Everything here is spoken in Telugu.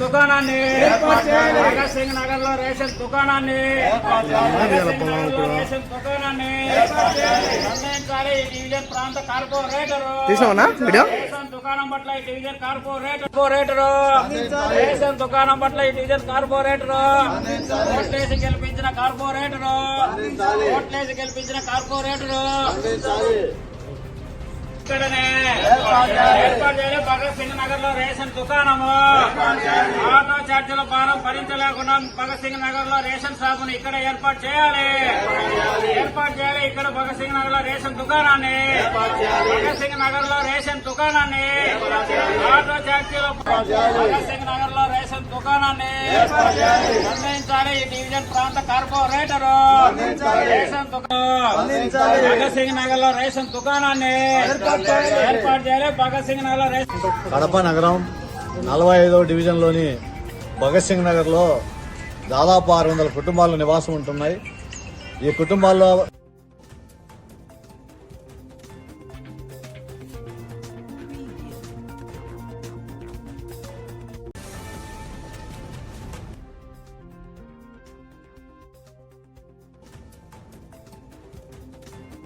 దుకాణాన్ని భగత్ సింగ్ నగర్ లో రేషన్ దుకాణాన్ని రేషన్ దుకాణాన్ని అందించాలి. డివిజన్ ప్రాంత కార్పొరేటరు రేషన్ దుకాణం పట్ల ఈ డివిజన్ కార్పొరేటరు రేషన్ దుకాణం పట్ల ఈ డివిజన్ కార్పొరేటరు ఓట్లేసి గెలిపించిన కార్పొరేటరు ఇక్కడనే ఏర్పాటు చేయాలి. భగత్ సింగ్ నగర్ లో రేషన్ దుకాణము ఆటో ఛార్జీల భారం భరించలేకుండా భగత్ సింగ్ నగర్ లో రేషన్ షాపును ఇక్కడ ఏర్పాటు చేయాలి. ఇక్కడ భగత్ సింగ్ నగర్ లో రేషన్ దుకాణాన్ని ఆటో ఛార్జీల భగత్ సింగ్ నగర్ లో రేషన్ దుకాణాన్ని నిర్ణయించాలి. ఈ డివిజన్ ప్రాంత కార్పొరేటరు రేషన్ భగత్ సింగ్ నగర్ లో రేషన్ దుకాణాన్ని ఏర్పాటు చేయాలి. భగత్ సింగ్ నగర్ లో రేషన్ కడప నగరం 45వ డివిజన్లోని భగత్ సింగ్ నగర్ లో దాదాపు 600 కుటుంబాలు నివాసం ఉంటున్నాయి. ఈ కుటుంబాల్లో